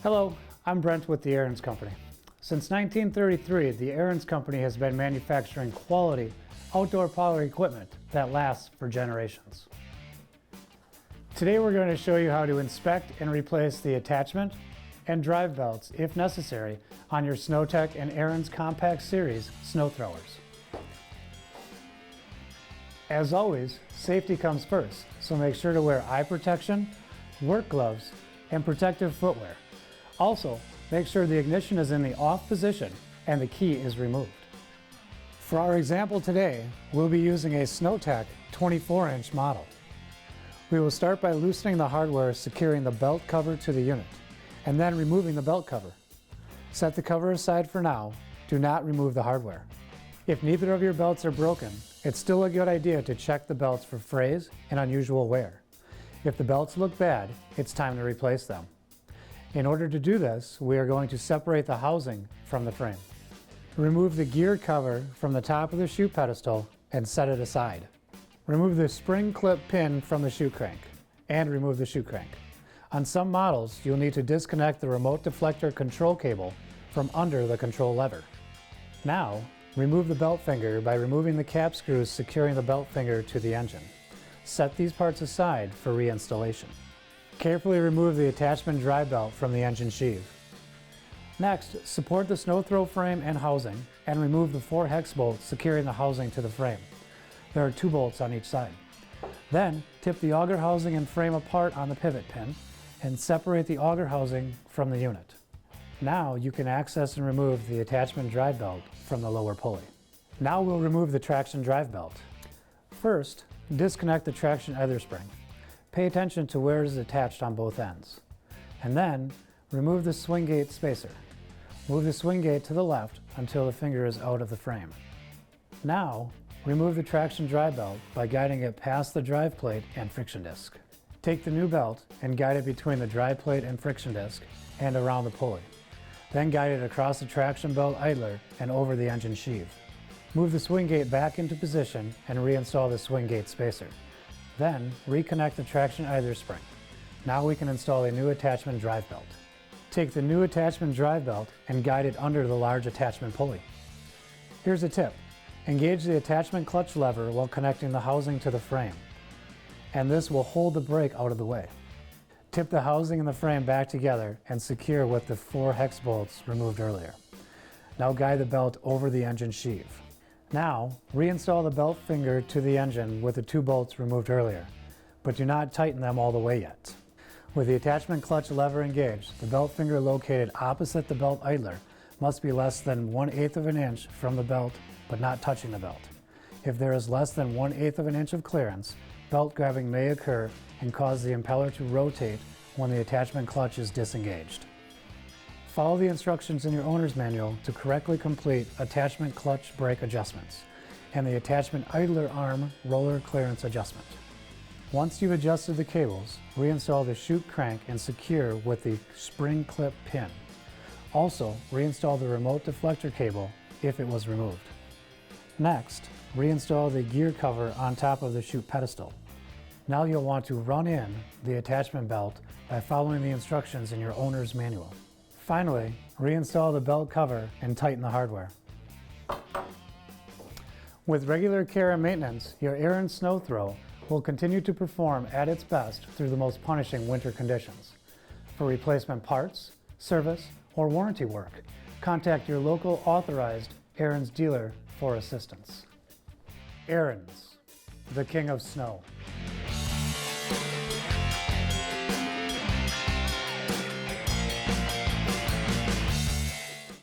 Hello, I'm Brent with the Ariens Company. Since 1933, the Ariens Company has been manufacturing quality outdoor power equipment that lasts for generations. Today we're going to show you how to inspect and replace the attachment and drive belts, if necessary, on your SnowTech and Ariens Compact Series snow throwers. As always, safety comes first, so make sure to wear eye protection, work gloves, and protective footwear. Also, make sure the ignition is in the off position and the key is removed. For our example today, we'll be using a SnowTech 24-inch model. We will start by loosening the hardware securing the belt cover to the unit, and then removing the belt cover. Set the cover aside for now. Do not remove the hardware. If neither of your belts are broken, it's still a good idea to check the belts for frays and unusual wear. If the belts look bad, it's time to replace them. In order to do this, we are going to separate the housing from the frame. Remove the gear cover from the top of the chute pedestal and set it aside. Remove the spring clip pin from the chute crank and remove the chute crank. On some models, you'll need to disconnect the remote deflector control cable from under the control lever. Now, remove the belt finger by removing the cap screws securing the belt finger to the engine. Set these parts aside for reinstallation. Carefully remove the attachment drive belt from the engine sheave. Next, support the snow throw frame and housing and remove the 4 hex bolts securing the housing to the frame. There are 2 bolts on each side. Then, tip the auger housing and frame apart on the pivot pin and separate the auger housing from the unit. Now you can access and remove the attachment drive belt from the lower pulley. Now we'll remove the traction drive belt. First, disconnect the traction either spring. Pay attention to where it is attached on both ends. And then, remove the swing gate spacer. Move the swing gate to the left until the finger is out of the frame. Now, remove the traction drive belt by guiding it past the drive plate and friction disc. Take the new belt and guide it between the drive plate and friction disc and around the pulley. Then guide it across the traction belt idler and over the engine sheave. Move the swing gate back into position and reinstall the swing gate spacer. Then, reconnect the traction either spring. Now we can install a new attachment drive belt. Take the new attachment drive belt and guide it under the large attachment pulley. Here's a tip. Engage the attachment clutch lever while connecting the housing to the frame, and this will hold the brake out of the way. Tip the housing and the frame back together and secure with the 4 hex bolts removed earlier. Now guide the belt over the engine sheave. Now, reinstall the belt finger to the engine with the 2 bolts removed earlier, but do not tighten them all the way yet. With the attachment clutch lever engaged, the belt finger located opposite the belt idler must be less than 1/8 of an inch from the belt, but not touching the belt. If there is less than 1/8 of an inch of clearance, belt grabbing may occur and cause the impeller to rotate when the attachment clutch is disengaged. Follow the instructions in your owner's manual to correctly complete attachment clutch brake adjustments and the attachment idler arm roller clearance adjustment. Once you've adjusted the cables, reinstall the chute crank and secure with the spring clip pin. Also, reinstall the remote deflector cable if it was removed. Next, reinstall the gear cover on top of the chute pedestal. Now you'll want to run in the attachment belt by following the instructions in your owner's manual. Finally, reinstall the belt cover and tighten the hardware. With regular care and maintenance, your Ariens snow throw will continue to perform at its best through the most punishing winter conditions. For replacement parts, service, or warranty work, contact your local authorized Ariens dealer for assistance. Ariens, the king of snow.